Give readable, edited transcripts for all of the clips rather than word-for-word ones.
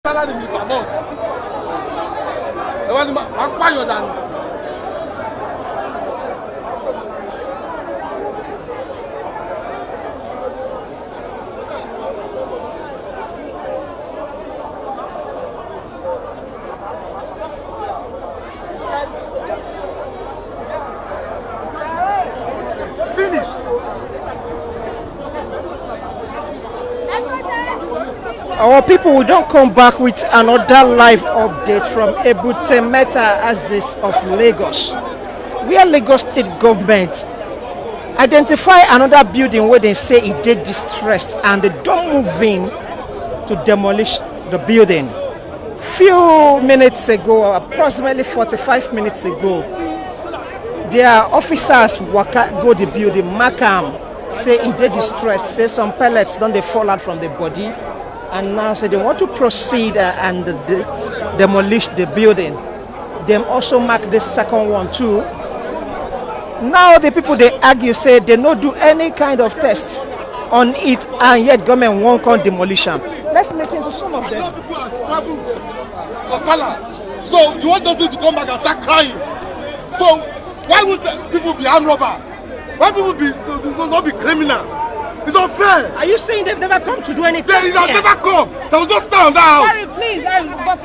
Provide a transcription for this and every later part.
salary mi per month. Ẹ wá ní máa pààyàn dànù. Finished. Our people, we don't come back with another live update from Ebute Meta Axis of Lagos, where Lagos State government identify another building where they say it did distressed and they don't move in to demolish the building. Few minutes ago, approximately 45 minutes ago, their officers go the building, Makam, say it did distressed, say some pellets don't they fall out from the body. And now say they want to proceed and demolish the building. Them also mark the second one too. Now the people they argue say they not do any kind of test on it and yet government won't come demolition. Let's listen to some of them. People are travel for Salah. So you want those people to come back and start crying. So why would people be armed robbers? Why people not be criminal? It's unfair. Are you saying they've never come to do anything? They have never come. There was no sound in that house. Sorry, please. But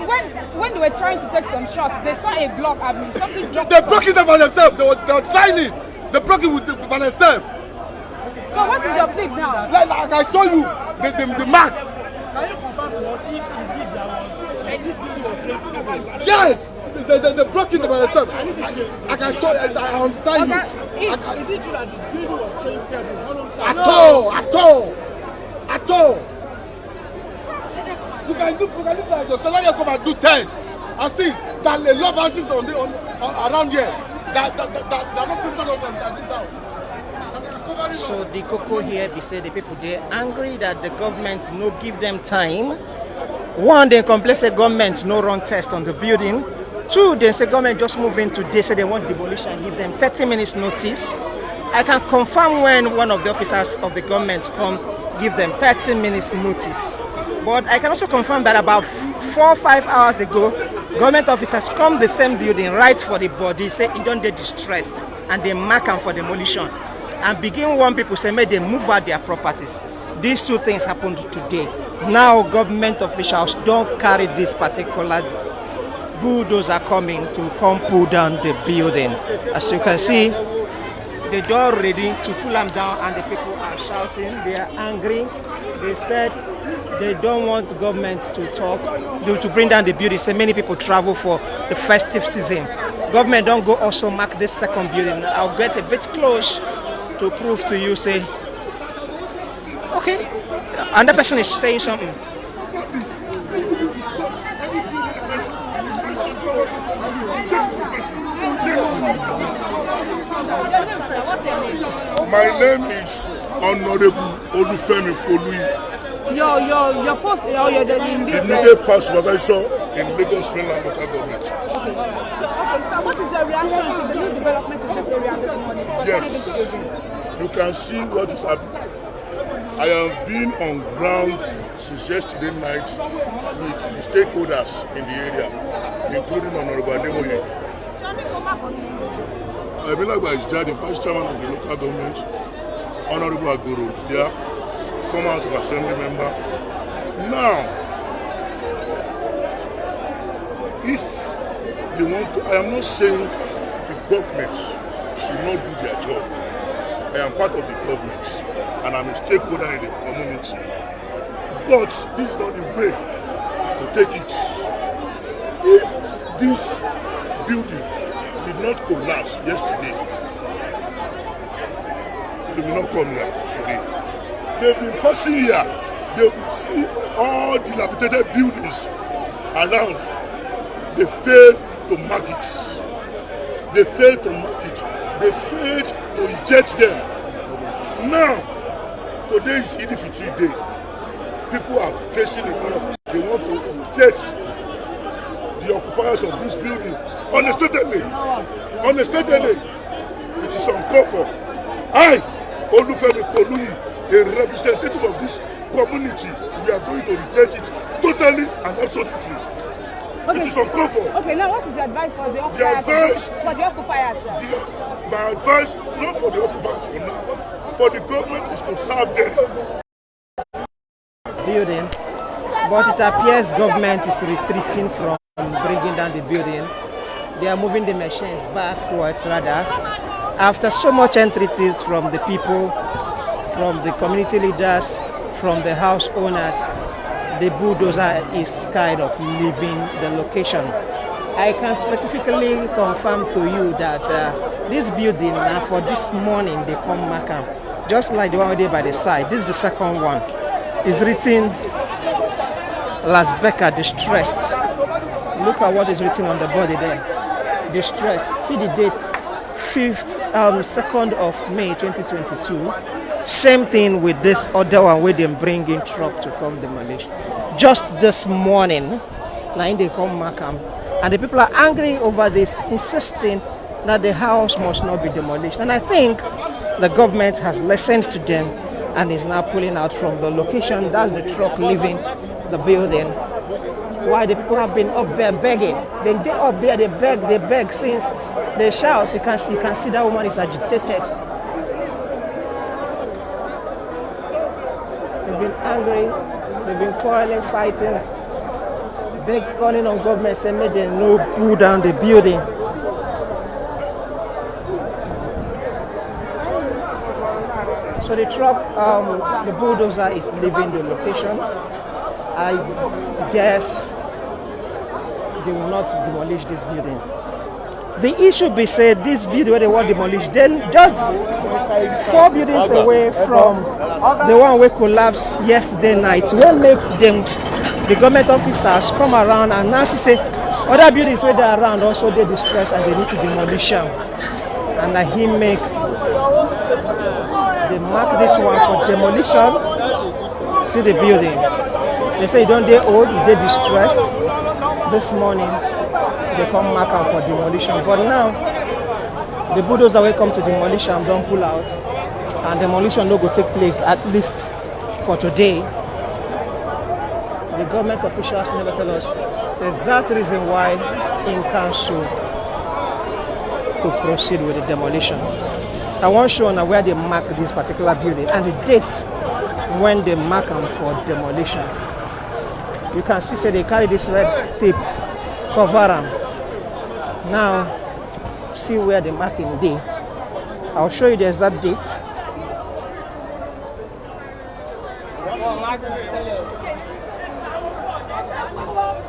when they were trying to take some shots, they saw a block. Something blocked. They broke it up by themselves. They were trying it. They broke it by themselves. So what is your plea now? Like I show you the mark. Can you confirm to us if indeed there was this building was trained? Yes. They broke it by themselves. I can show you. I understand you. Is it true that the building was trained here? At all. You can look like your salary come and do tests and see that a lot of houses around here that are not people of this house. So the cocoa here, they say the people they're angry that the government no give them time. One, they complain say government no run test on the building. Two, they say government just move in today, say they want demolition, give them 30 minutes notice. I can confirm when one of the officers of the government comes, give them 30 minutes notice. But I can also confirm that about 4 or 5 hours ago, government officers come the same building, right for the body, say it don't get distressed, and they mark them for demolition. And begin one people say, may they move out their properties. These two things happened today. Now government officials don't carry this particular bulldozer coming to come pull down the building. As you can see, the door ready to pull them down and the people are shouting. They are angry. They said they don't want government to talk, to bring down the building. Say many people travel for the festive season. Government don't go also mark this second building. I'll get a bit close to prove to you, say, okay, another person is saying something. My name is Honorable Olufemi Oluyi. Your post in this the immediate past supervisor in Lagos Mainland Local Government. Okay, so what is your reaction to the new development in this area this morning? Yes, you can see what is happening. I have been on ground since yesterday night with the stakeholders in the area, including Honorable Demolish. Abilagba is there, the vice chairman of the local government. Honorable Agoro is there, former House of Assembly member. Now, if they want to, I am not saying the government should not do their job. I am part of the government and I'm a stakeholder in the community. But this is not the way to take it. If this building did not collapse yesterday, they will not come here today. They've been passing here, they will see all dilapidated buildings around. They failed to mark it. They failed to mark it. They failed to eject them. Now, today is Eid Fitri Day. People are facing a lot of things. They want to eject the occupiers of this building unexpectedly. It is uncalled for. I, Olufemi Oluyi, a representative of this community, we are going to reject it totally and absolutely. Okay. It is uncalled for. Okay, now what is your advice for the The advice, for the occupiers? my advice, not for the occupiers for now, for the government is to serve them. Building, but it appears government is retreating from bringing down the building. They are moving the machines backwards rather. After so much entreaties from the people, from the community leaders, from the house owners, the bulldozer is kind of leaving the location. I can specifically confirm to you that this building for this morning they come back just like the one there by the side. This is the second one. It's written Las Becca distressed. Look at what is written on the body there. Distressed. See the date, 2nd of May 2022. Same thing with this other one where they bring in truck to come demolish. Just this morning, now they come back and the people are angry over this, insisting that the house must not be demolished. And I think the government has listened to them and is now pulling out from the location. That's the truck leaving the building. Why the people have been up there begging. Then they up there, they beg since they shout. You can see that woman is agitated. They've been angry, they've been quarreling, fighting, calling on government saying make them no pull down the building. So the truck, the bulldozer is leaving the location. I guess they will not demolish this building. The issue be said this building where they want demolished, then just 4 buildings away from the one we collapsed yesterday night. We make them, the government officers come around and now she say other buildings where they are around also they distressed and they need to demolish them. And he make they mark this one for demolition. See the building. They say don't they old, they distressed. This morning they come mark out for demolition. But now the bulldozer will come to demolition, don't pull out. And demolition no go take place at least for today. The government officials never tell us the exact reason why in council to proceed with the demolition. I want to show now where they mark this particular building and the date when they mark them for demolition. You can see say they carry this red tape, cover them. Now see where the marking day. I'll show you the exact date.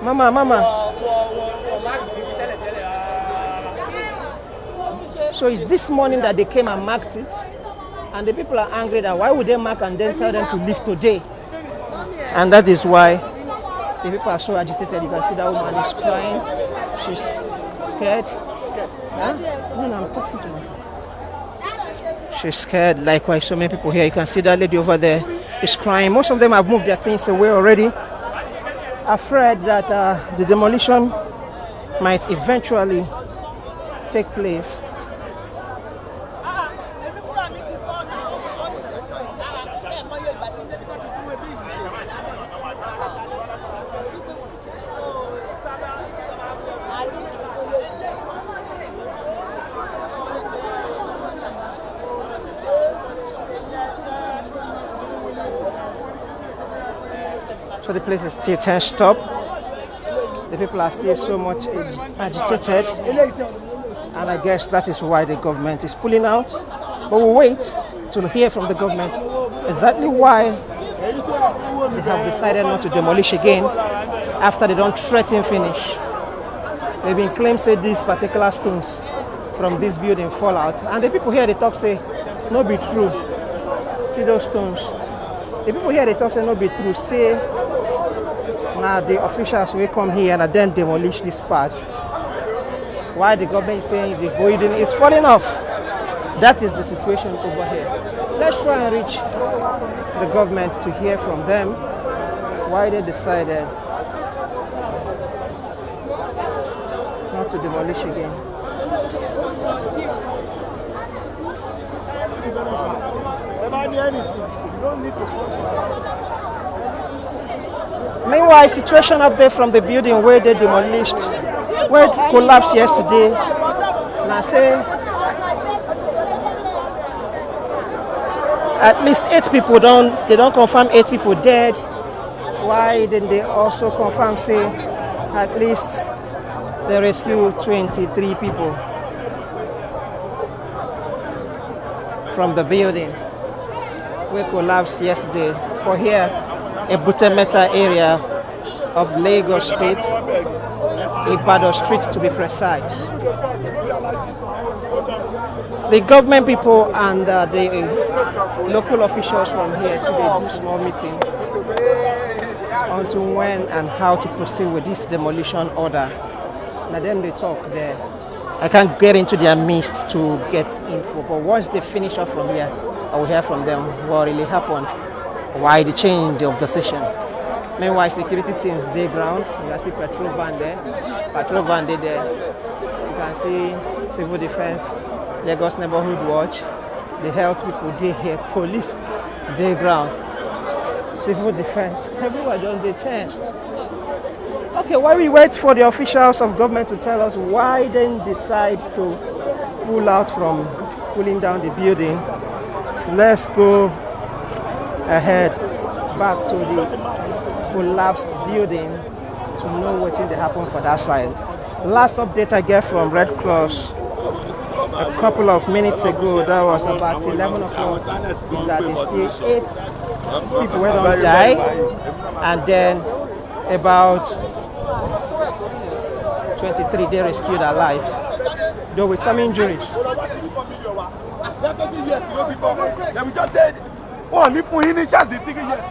Mama. So it's this morning that they came and marked it, and the people are angry that why would they mark and then tell them to leave today? And that is why the people are so agitated. You can see that woman is crying. She's scared. Huh? No, I'm talking to my phone. She's scared. Likewise, so many people here. You can see that lady over there is crying. Most of them have moved their things away already, afraid that the demolition might eventually take place. So the place is still tensed up. The people are still so much agitated. And I guess that is why the government is pulling out. But we'll wait to hear from the government exactly why they have decided not to demolish again after they don't threaten finish. They've been claimed say these particular stones from this building fall out. And the people here they talk say no be true. See those stones. The people here they talk say no be true. Say now the officials will come here and then demolish this part. Why the government is saying the building is falling off. That is the situation over here. Let's try and reach the government to hear from them why they decided not to demolish again. Never need anything. You don't need to Meanwhile, situation up there from the building where they demolished, where it collapsed yesterday. And I say at least 8 people they don't confirm 8 people dead. Why didn't they also confirm say at least they rescued 23 people from the building where collapsed yesterday for here, a Butemeta area of Lagos State, Ibadan Street to be precise. The government people and the local officials from here today do small meeting onto when and how to proceed with this demolition order. Now them they talk there. I can't get into their midst to get info, but once they finish up from here, I will hear from them what really happened, why the change of decision. Meanwhile, security teams they ground. You can see patrol van there. Patrol van there. You can see civil defense, Lagos Neighborhood Watch, the health people they here, police they ground, civil defense. Everyone just they changed. Okay, while we wait for the officials of government to tell us why they decide to pull out from pulling down the building, let's go ahead back to the collapsed building to know what happened for that side. Last update I get from Red Cross a couple of minutes ago, that was about 11 o'clock, is that it's still 8 people went on die, and then about 23 they rescued alive, though with some injuries. Then we just said, oh, if we finish as the ticket, yes.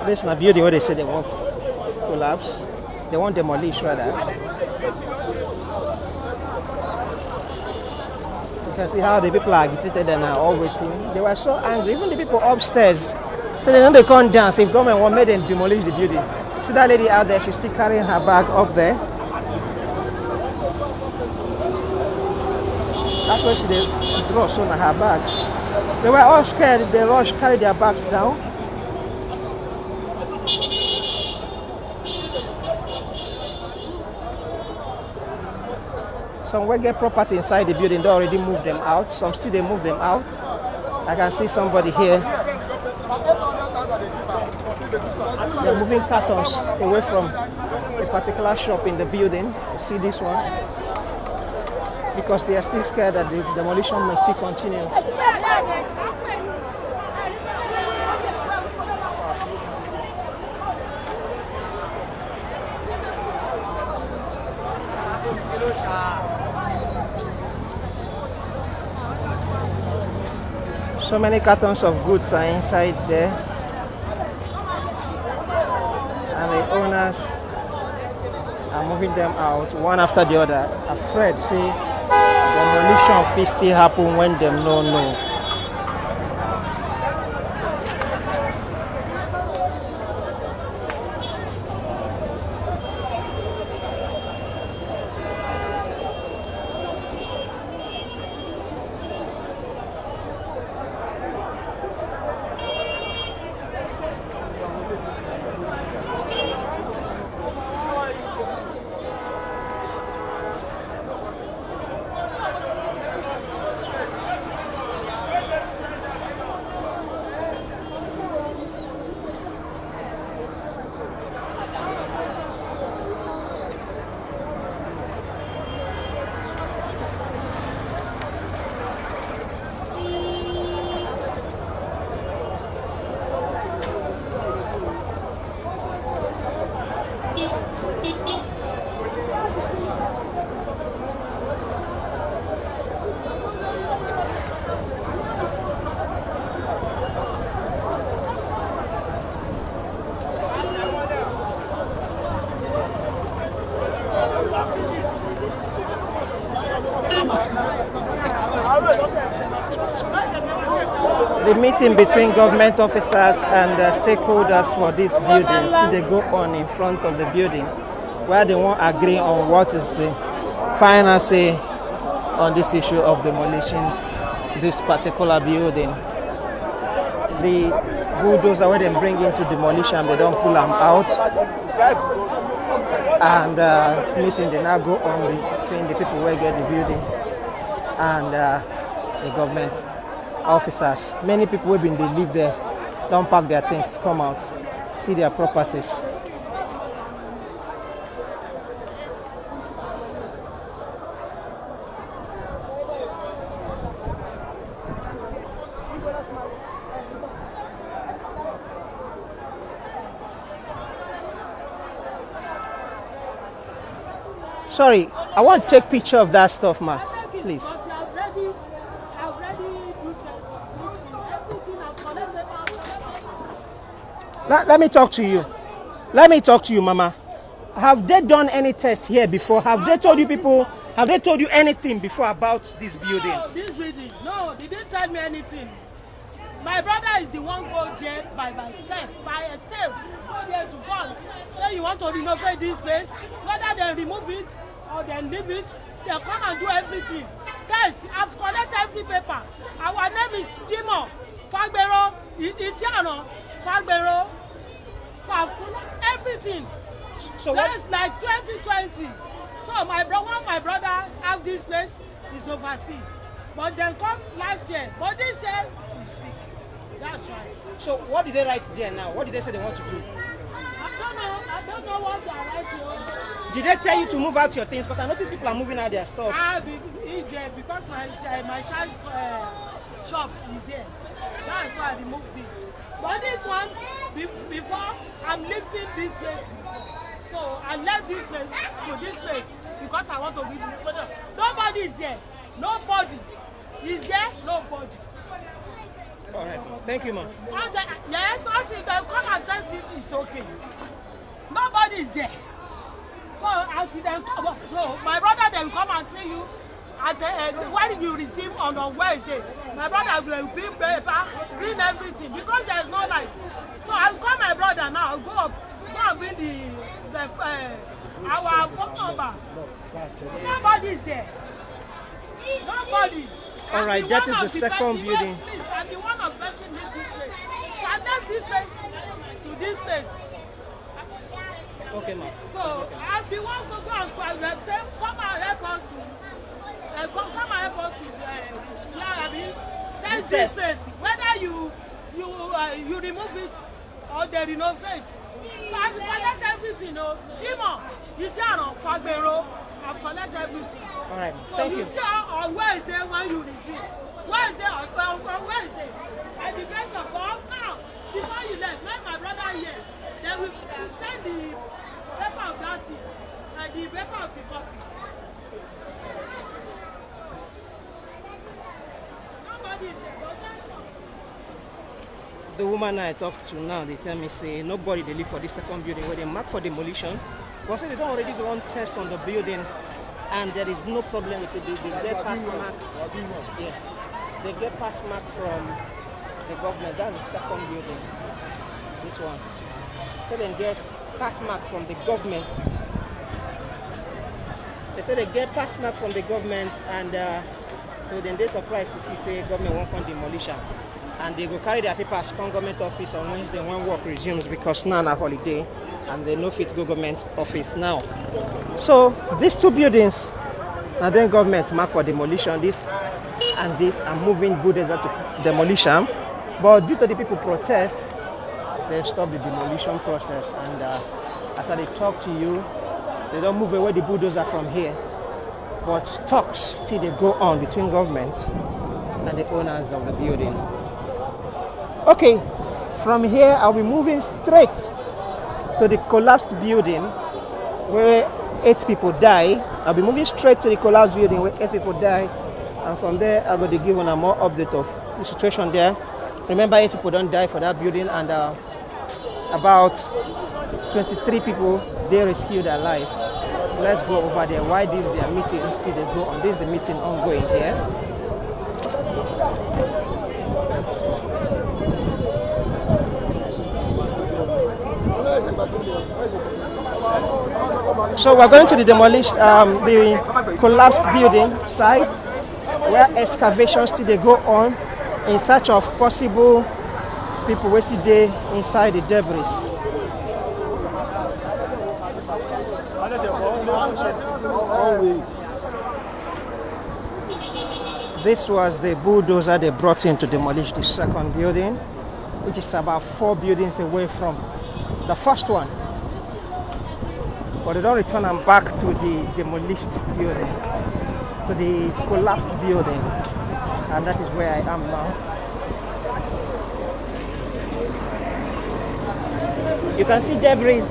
This is a building where they say they won't collapse, they won't demolish rather. You can see how the people are agitated and are all waiting. They were so angry, even the people upstairs. So they know they can't dance if government won't make them demolish the building. See that lady out there, she's still carrying her bag up there. That's why she did draw so on her bag. They were all scared, they rushed, carried their bags down. Some will get property inside the building, they already moved them out. Some still they move them out. I can see somebody here. They're moving cartons away from a particular shop in the building. You see this one? Because they are still scared that the demolition may still continue. So many cartons of goods are inside there, and the owners are moving them out one after the other, afraid say demolition fit still happen when them no know. The meeting between government officers and stakeholders for this building still they go on in front of the building, where they won't agree on what is the final say on this issue of demolishing this particular building. The bulldozer where they bring in to demolish them, they don't pull them out. And meeting they now go on between the people who get the building and the government officers. Many people who been they live there, don't pack their things, come out, see their properties. Sorry, I want to take picture of that stuff, ma. Please. Let me talk to you. Let me talk to you, Mama. Have they done any tests here before? Have they told you people? Have they told you anything before about this building? No, this building. No, they didn't tell me anything. My brother is the one go there by herself. Go there to call. Say you want to renovate this place. Whether they remove it or they leave it, they come and do everything. Yes, I've collected every paper. Our name is Jimo Fagbero Itiano Fagbero. So I've collected everything. So that's like 2020. So my brother have this place is overseas. But then come last year. But this year he's sick. That's right. So what did they write there now? What did they say they want to do? I don't know what they are writing. Did they tell you to move out your things? Because I noticed people are moving out their stuff. Because my child's shop is there. That's why I removed this. But this one, before, I'm leaving this place before. So I left this place to this place because I want to leave it further. Nobody is there. Nobody is there. Nobody. All right. Thank you, ma'am. Yes, until they come and test it, it's okay. Nobody is there. So I see them come up. So my brother then come and see you at when you receive on Wednesday. My brother will bring paper, bring everything because there's no light. So I'll call my brother now. Go up, go and bring our phone number. Nobody is there. Nobody. All right, that is the second building. Please, I'm the one of person leave this place. So I left this place to this place. Okay, ma'am. So I'm the one to go and say, come and help us to test this place. Whether you remove it or they renovate. So I've collected everything, Jimo, Itiano, Fagbero, I've collected everything. All right, so thank you. See on Wednesday when you receive. Wednesday on Wednesday. And the best of all, now, before you left, let my brother here. They will send the paper of that thing and the paper of the copy. Nobody is there. The woman I talked to now, they tell me, say, nobody they live for this second building where they mark for demolition. But say they don't already go on test on the building and there is no problem with it. They get pass mark. Yeah. They get pass mark from the government. That's the second building. This one. So they get pass mark from the government. They say they get pass mark from the government and so then they're surprised to see say government won't come demolition. And they go carry their papers come government office on Wednesday when work resumes because now na holiday and they no fit go government office now. So these two buildings now then government mark for demolition, this and this are moving bulldozer to demolition. But due to the people protest, they stop the demolition process and as I talk to you, they don't move away the bulldozer from here. But talks still they go on between government and the owners of the building. Okay, from here I'll be moving straight to the collapsed building where 8 people die. I'll be moving straight to the collapsed building where 8 people die, and from there I'm going to give you a more update of the situation there. Remember, 8 people don't die for that building, and about 23 people they rescued alive. Let's go over there. Why this their meeting still they go on? This is the meeting ongoing here. So we're going to the demolished, the collapsed building site where excavations still they go on in search of possible people wey still dey inside the debris. This was the bulldozer they brought in to demolish the second building, which is about 4 buildings away from the first one. But they don't return them back to the demolished building, to the collapsed building. And that is where I am now. You can see debris.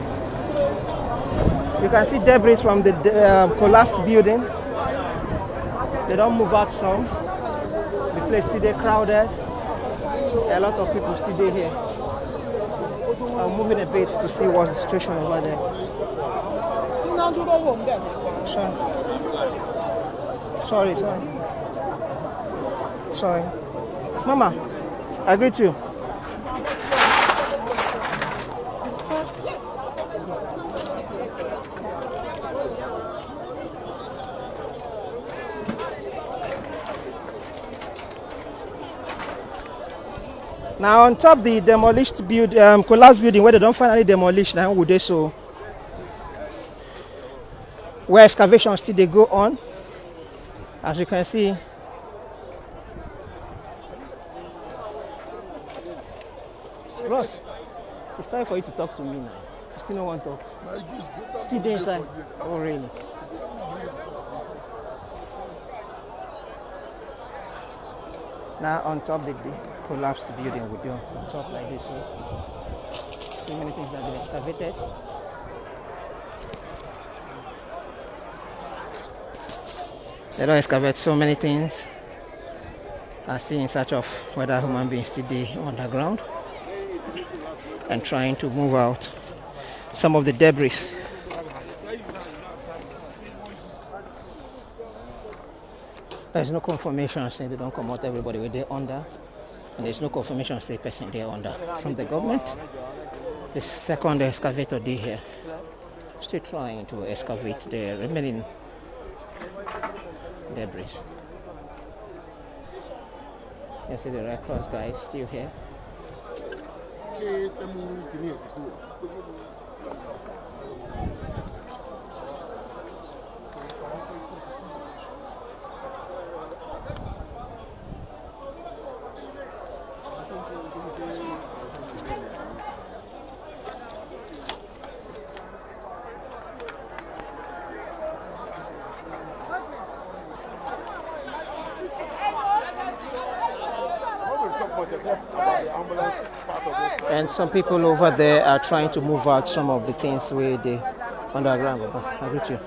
You can see debris from the collapsed building. They don't move out some. The place still there crowded. A lot of people still there here. I'm moving a bit to see what's the situation over there. Sorry. Sorry. Mama, I greet you. Now on top the demolished collapsed building where they don't finally demolish now would they so where excavations still they go on. As you can see, Ross, it's time for you to talk to me now. You still don't want to talk. Still there inside. Oh really? Now on top the collapsed building we do on top like this. See many things that have been excavated. They don't excavate so many things. I see in search of whether human beings still there underground and trying to move out some of the debris. There's no confirmation saying they don't come out everybody where they're under, and there's no confirmation saying person they're under from the government. The second excavator they here still trying to excavate the remaining debris. You see the Red Cross guys still here. And some people over there are trying to move out some of the things where they underground. I greet you.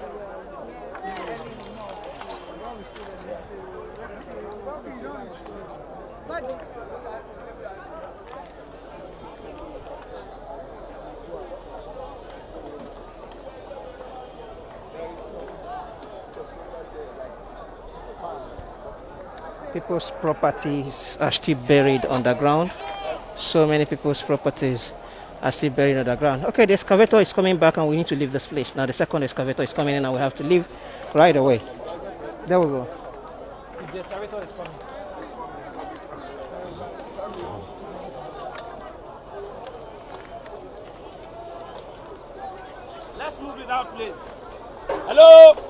People's properties are still buried underground. So many people's properties are still buried underground. Okay, the excavator is coming back and we need to leave this place. Now the second excavator is coming in and we have to leave right away. There we go. The excavator is coming. Let's move it out, please. Hello?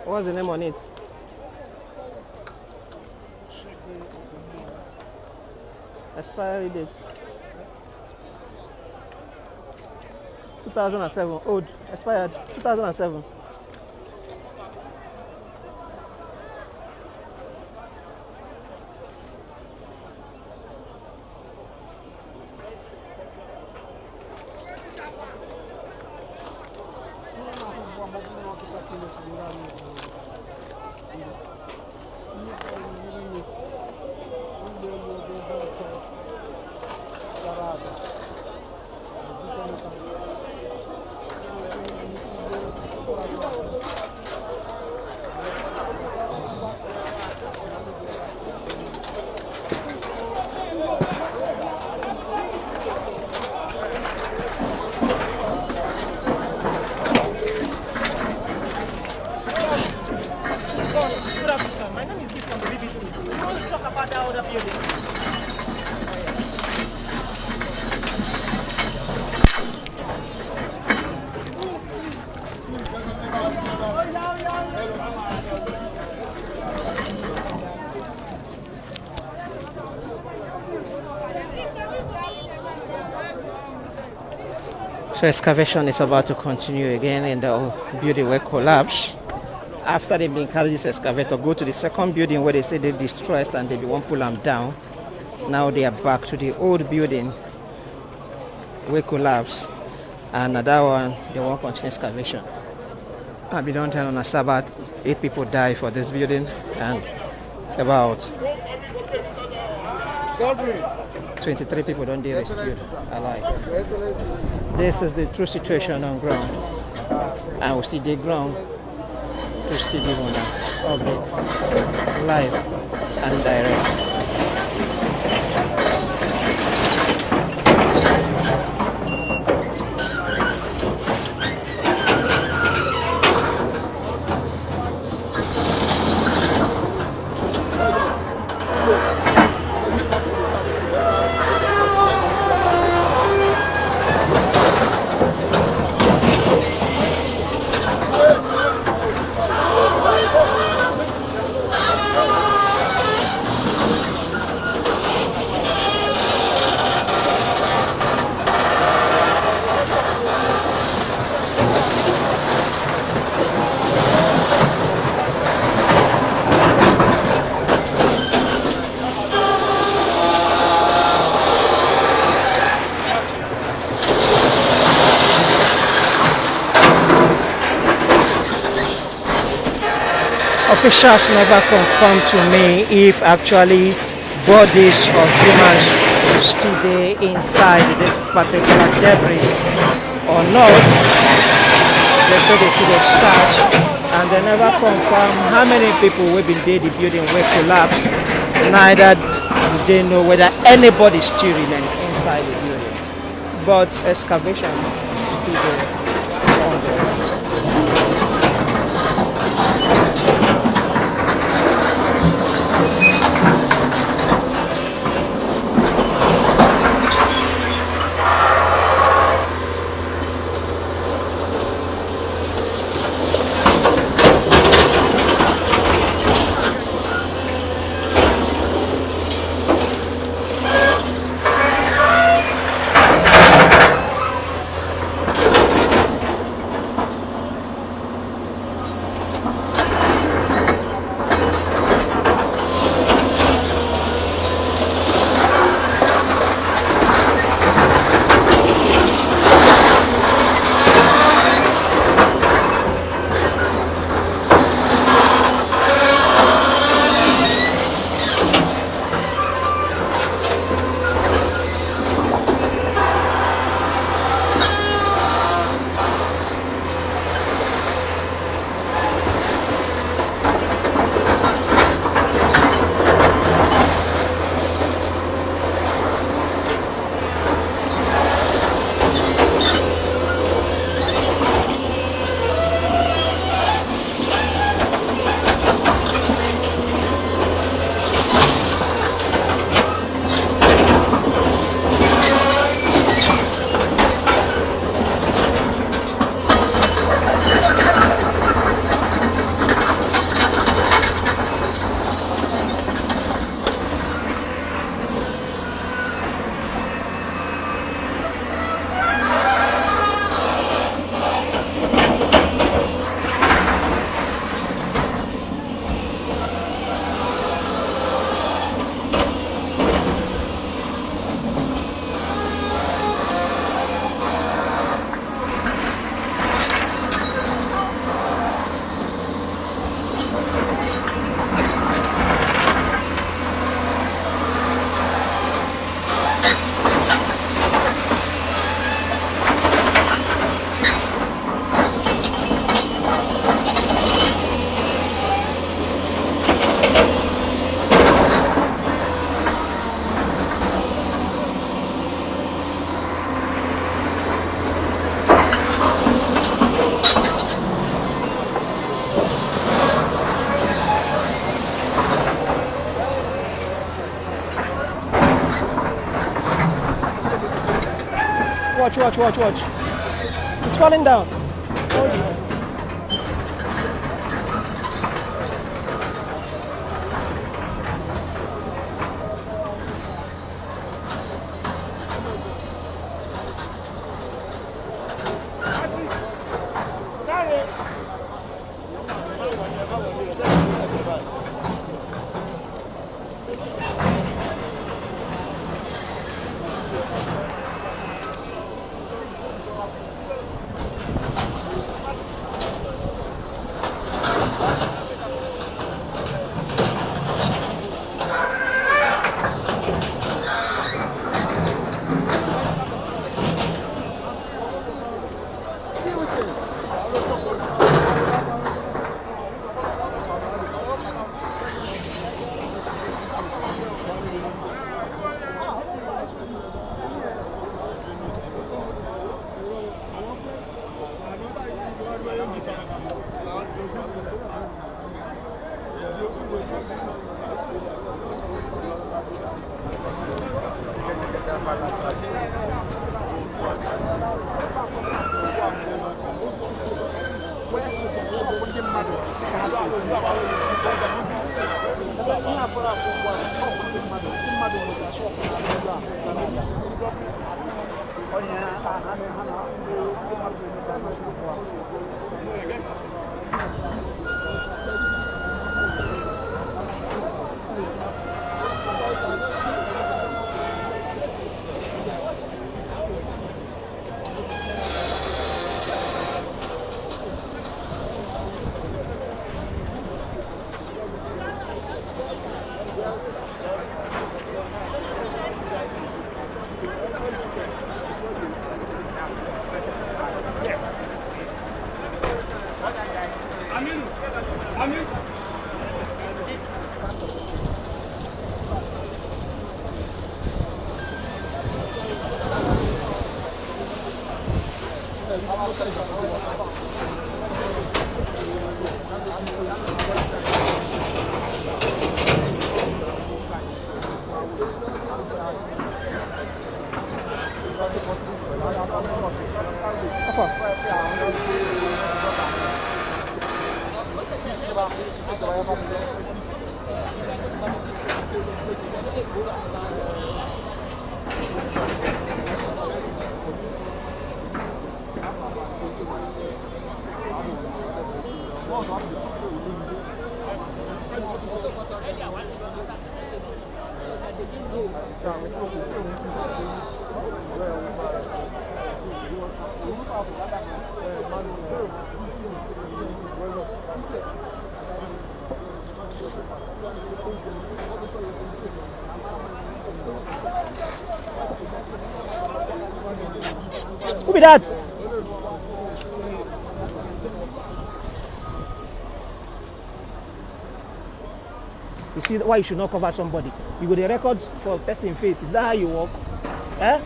What's the name on it? Expiry date 2007. Old. Expired 2007. So excavation is about to continue again in the building where collapsed. After they've been carried this excavator, go to the second building where they say they destroyed and they won't pull them down. Now they are back to the old building where collapsed. And that one, they won't continue excavation. I'll be done telling us about 8 people died for this building and about 23 people don't get rescued alive. This is the true situation on ground. And we see the ground to still give on an update live and direct. Officials never confirmed to me if actually bodies of humans still there inside this particular debris or not. They say they still search and they never confirm how many people will be there the building will collapse. Neither do they know whether anybody still remains inside the building. But excavation is still there on there. Watch. It's falling down. Who be that? You see why you should not cover somebody? You go the record for person face. Is that how you walk? Eh?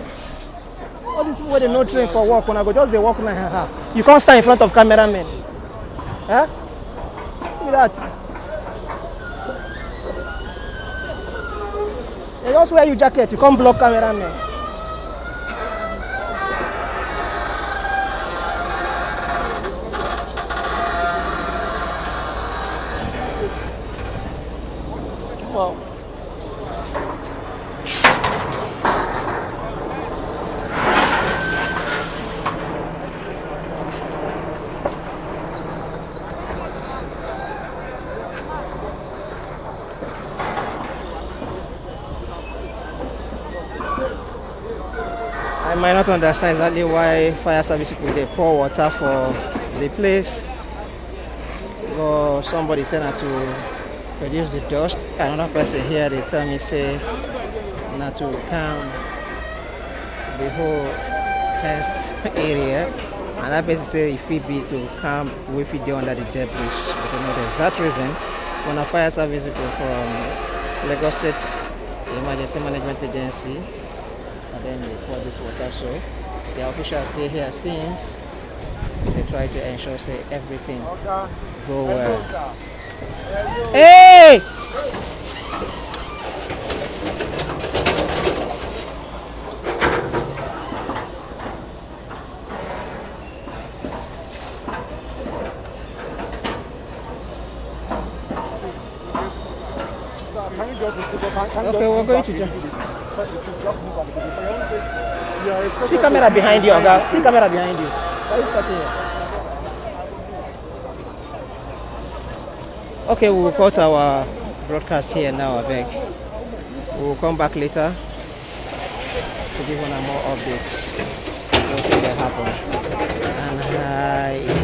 All these people they no train for work. When I go just they walk now. You can't stand in front of cameramen. Eh? Who be that? They just wear your jacket. You can't block cameramen. Well, I might not understand exactly why fire service people they pour water for the place, or somebody said not to reduce the dust. Another person here they tell me say not to calm the whole test area, and that person say if it be to calm if it under the debris. I don't know the exact reason. When a fire service people from Lagos State Emergency Management Agency, and then they pour this water, so the officials stay here since they try to ensure say everything go well. Hey! Okay, we're going to jump. See camera behind you, Oga. See camera behind you. Why are you starting here? Okay, we will cut our broadcast here now, I beg. We will come back later to give one more updates. What will happen? And hi,